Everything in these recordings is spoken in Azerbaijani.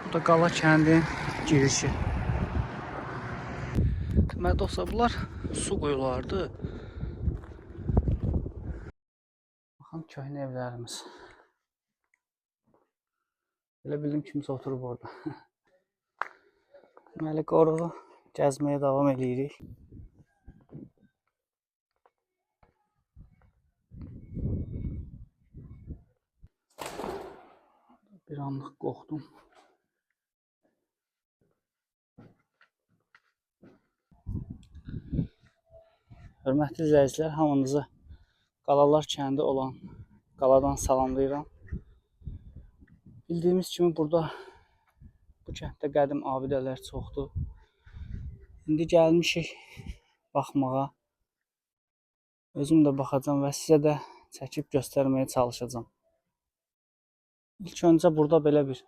Bu da Qala kəndinin girişi. Deməli dostlar, bunlar su quyularıdır. Baxın, köhnə evlərimiz. Elə bildim kimsə oturub orada. Deməli, qoruğu gəzməyə davam edirik. Bir anlıq qorxdum. Hörmətli izləyicilər, hamınızı Qalalar kəndi olan Qaladan salamlayıram. Bildiyimiz kimi burada bu kənddə qədim abidələr çoxdur. İndi gəlmişik baxmağa. Özüm də baxacağım və sizə də çəkib göstərməyə çalışacağım. İlk öncə burada belə bir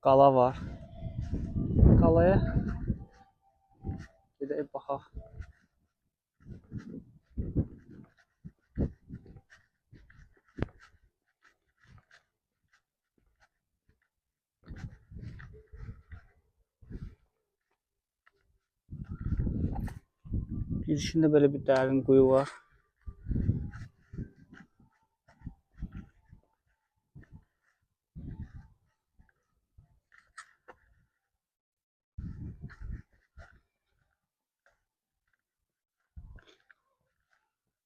qala var. Qalaya gedək baxaq. Girişində belə bir dərin quyu var.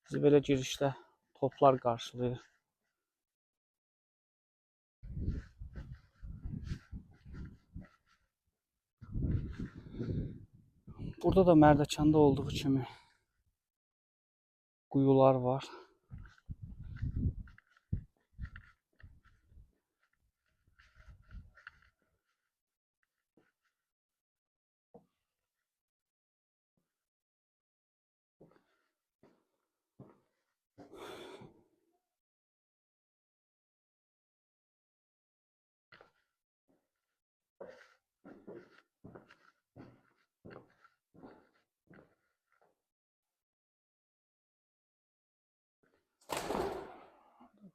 Bizi belə girişdə toplar qarşılayır. Burada da Mərdəkanda olduğu kimi quyular var.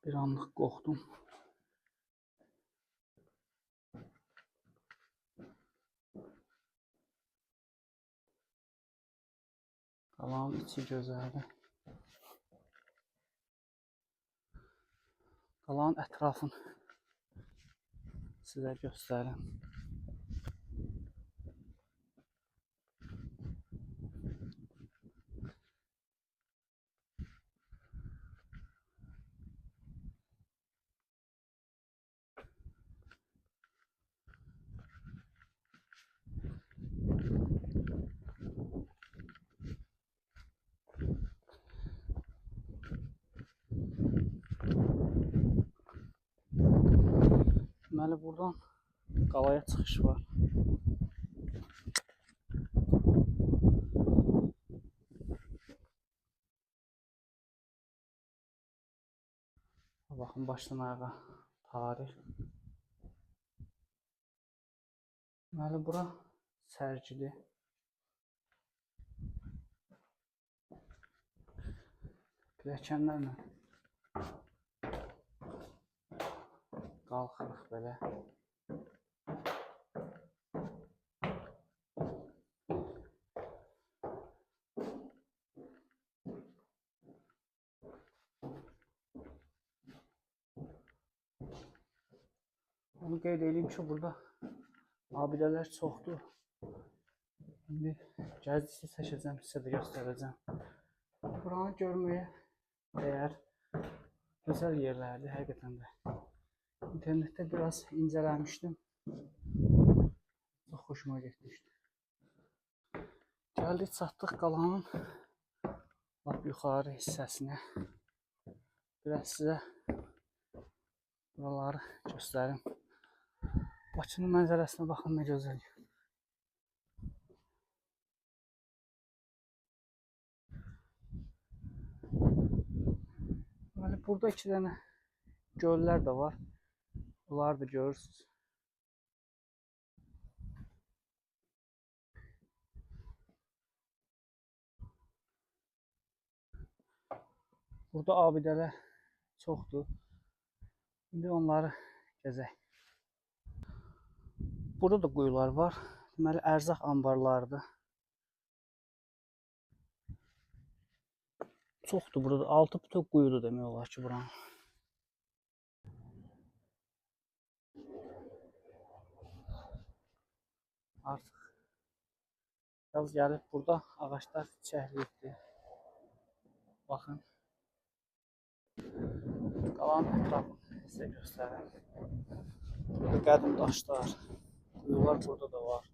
Bir anlıq qorxdum. Qalanın içi gözəldir. Qalanın ətrafını sizə göstərim. Deməli, buradan qalaya çıxış var. Baxın, başdan ayağa tarix. Deməli, bura sərgidir. Pilləkənlərlə qalxırıq belə. Onu qeyd edeyim ki, burada abidələr çoxdur. İndi gəzdikcə çəkəcəm, sizə də göstərəcəm. Buranı görməyə dəyər gözəl yerlərdir, həqiqətən də. İnternetdə biraz incələmişdim. Çox xoşuma getmişdi. Gəldik, çatdıq qalanın lap yuxarı hissəsinə. Biraz sizə buraları göstərim. Bakının mənzərəsinə baxın, nə gözəl. Burada 2 dənə göllər də var. Bunları da görürsünüz. Burada abidələr çoxdur. İndi onları gəzək. Burada da quyular var. Deməli, ərzaq anbarlarıdır. Çoxdur burada. 6 bütöv quyudur demək olar ki, buranın. Artıq yaz gəlib burada ağaçlar çiçəkliyibdir. Baxın. Qalan ətrafını sizə göstərim. Burada qədim daşlar, quyular burada da var.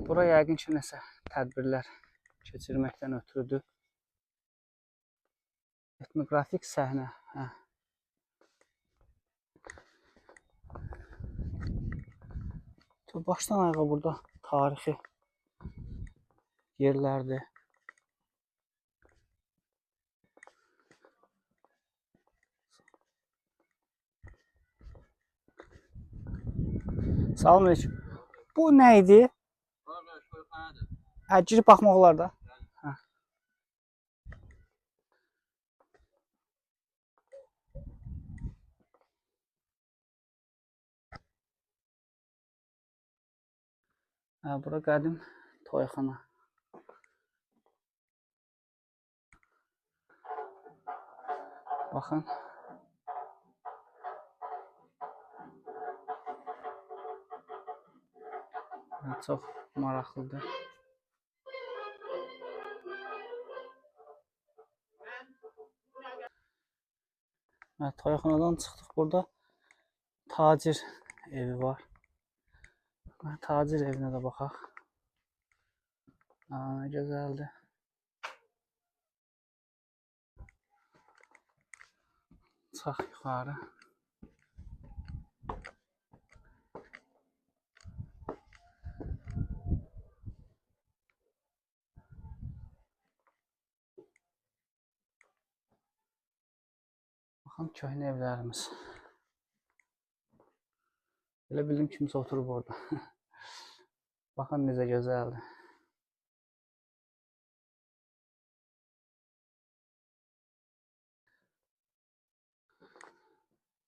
Bura yəqin ki, nəsə tədbirlər keçirməkdən ötürüdür. Etnoqrafik səhnə. Başdan ayağa burada tarixi yerlərdir. Salam aleyküm. Bu nə idi? Girib baxmaq olar da. Bura qədim toyxana. Baxın. Çox maraqlıdır. Toyxanadan çıxdıq. Burada tacir evi var. Tacir evinə də baxaq. Nə gözəldir. Çıxaq yuxarı. Baxın köhnə evlərimiz. Elə bildim kimsə oturub orada. Baxın necə gözəldir.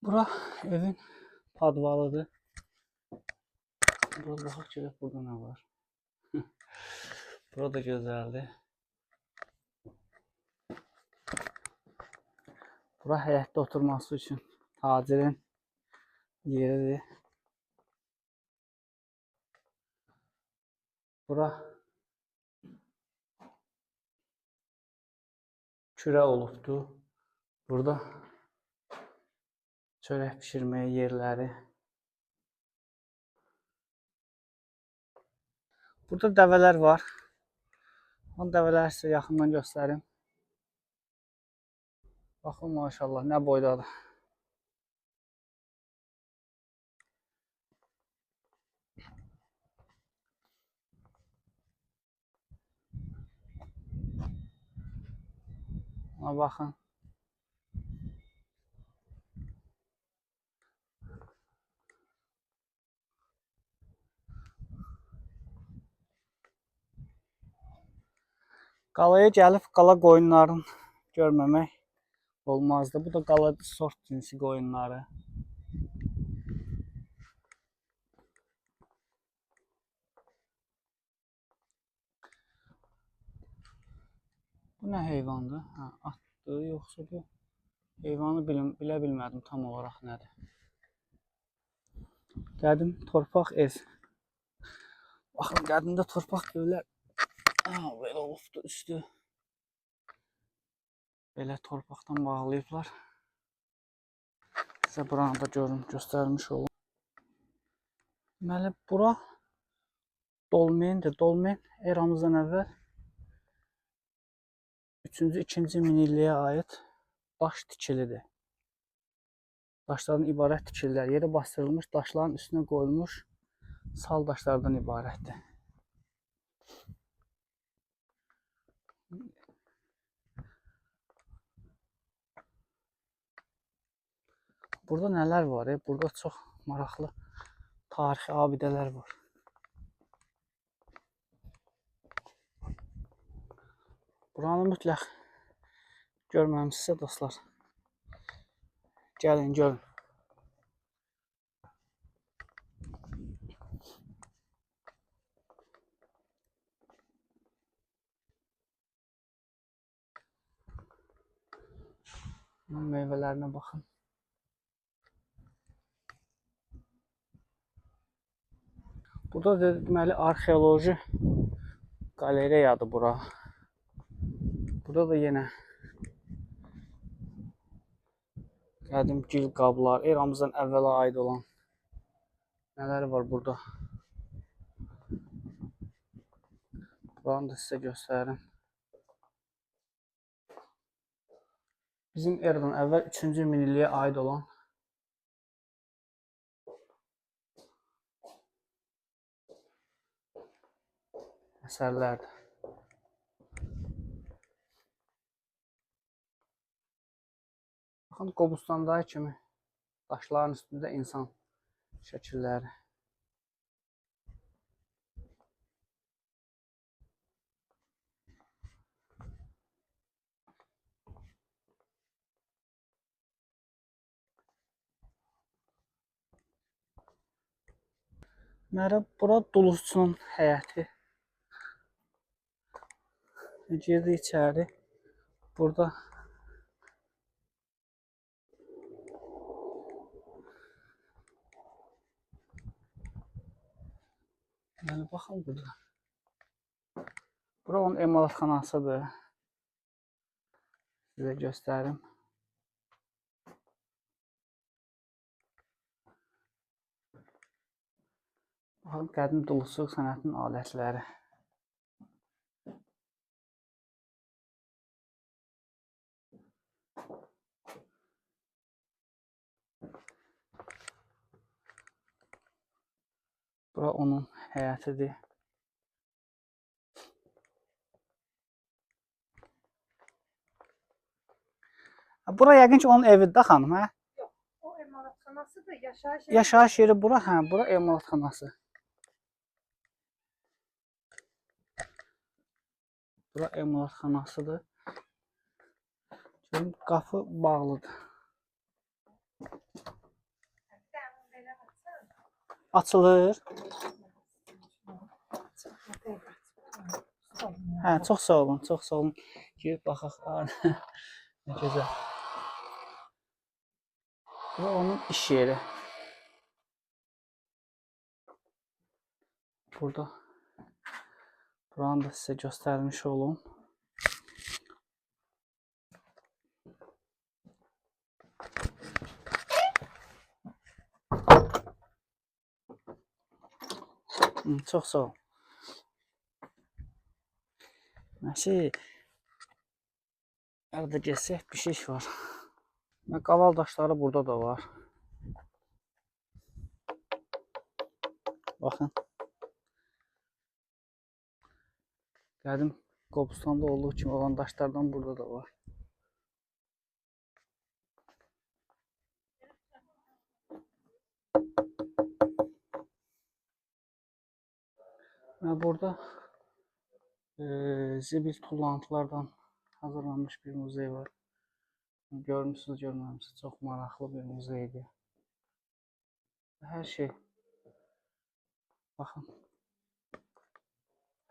Bura evin padvalıdır. Biraz baxaq görək burada nə var. Bura da gözəldir. Bura həyətdə oturması üçün tacirin yeridir. Bura kürə olubdur. Burada çörək pişirməyə yerləri. Burada dəvələr var. O dəvələri sizə yaxından göstərim. Baxın maşallah nə boydadır. Ona baxın. Qalaya gəlib qala qoyunlarını görməmək olmazdı. Bu da qala sort cinsi qoyunları. Bu nə heyvandır? Atdır, yoxsa bu heyvanı bilə bilmədim tam olaraq nədir. Qədim torpaq ev. Baxın, qədimdə torpaq evlər belə olubdur üstü. Belə torpaqdan bağlayıblar. Sizə buranı da göstərmiş olum. Deməli, bura dolmendir. Dolmen eramızdan əvvəl 3-2-ci minilliyə aid daş tikilidir. Daşlardan ibarət tikililər. Yeri bastırılmış, daşların üstünə qoyulmuş sal daşlardan ibarətdir. Burada nələr var? Burada çox maraqlı tarixi abidələr var. Buranı mütləq görməmişsinizsə dostlar, gəlin görün. Meyvələrinə baxın. Burada deməli arxeoloji qaleriyadır bura. Burada da yenə qədim gil qablar, eramızdan əvvəla aid olan nələr var burada. Buranı da sizə göstərim. Bizim eradan əvvəl 3-cü minilliyə aid olan əsərlərdir. Baxın, Qobustandakı kimi daşların üstündə insan şəkilləri. Mərhaba, bura dulusçunun həyəti. Girdi içəri. Burada yəni baxın burada. Bura onun emalatxanasıdır. Sizə göstərim. Baxın, qədim dulusçuluq sənətinin alətləri. Bura onun həyətidir. Bura yəqin ki onun evidir də xanım, hə? Yox, o emalatxanasıdır, yaşayış yeri. Yaşayış yeri bura, hə, bura emalatxanası. Bura emalatxanasıdır. Görün, qapı bağlıdır. Açılır. Hə, çox sağ olun, çox sağ olun. Girib baxaq. Nə gözəl. Bu onun iş yeri. Burada buranı da sizə göstərmiş olum. Çox sağ ol. Nəsə, arada gəlsək bir şey var. Qaval daşları burada da var. Baxın. Qədim Qobustanda olduğu kimi olan daşlardan burada da var. Və burada zibil tullantılardan hazırlanmış bir muzey var. Görmüşsünüz, görməmişsiniz. Çox maraqlı bir muzeydir. Hər şey, baxın,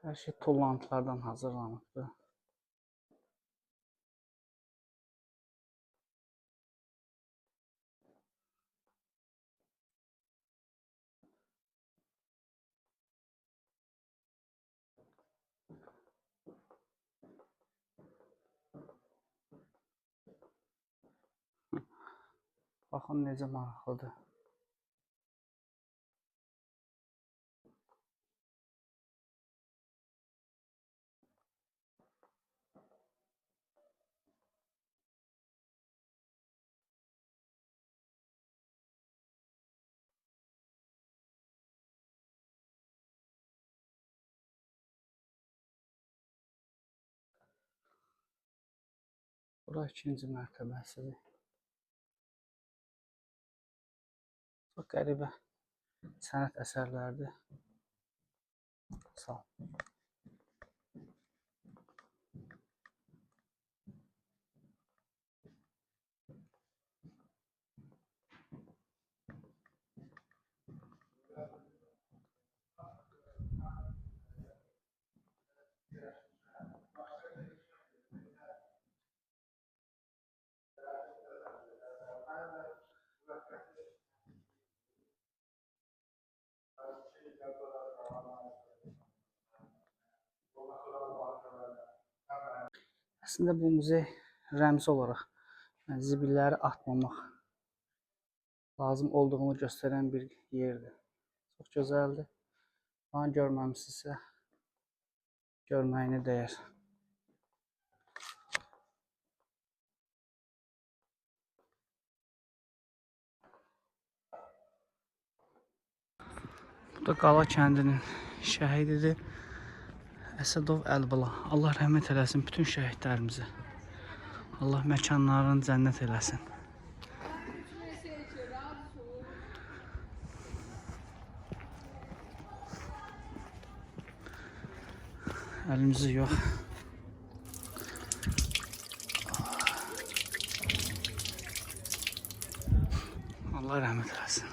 hər şey tullantılardan hazırlanıbdır. Baxın necə maraqlıdır. Bura 2-ci mərtəbəsidir. Çox qəribə sənət əsərləridir. Sağ ol. Əslində bu muzey rəmzi olaraq zibilləri atmamaq lazım olduğunu göstərən bir yerdir. Çox gözəldir. Daha görməmişsinizsə görməyinə dəyər. Bu da Qala kəndinin şəhididir. Əsədov Əlibala. Allah rəhmət eləsin bütün şəhidlərimizə. Allah məkanlarını cənnət eləsin. Əlimizi yox. Allah rəhmət eləsin.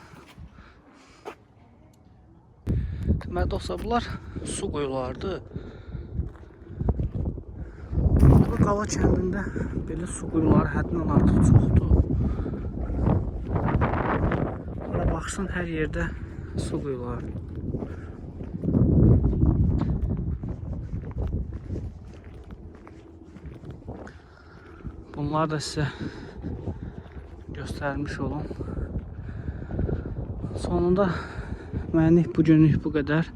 Deməli dostlar, bunlar su quyularıdır. Qala kəndində belə su quyuları həddindən artıq çoxdur. Bura baxsın, hər yerdə su quyuları. Bunlar da sizə göstərmiş olum. Sonunda mənlik bugünlük bu qədər.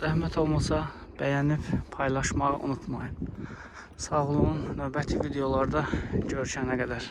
Rəhmət olmasa bəyənib paylaşmağı unutmayın. Sağ olun, növbəti videolarda görüşənə qədər.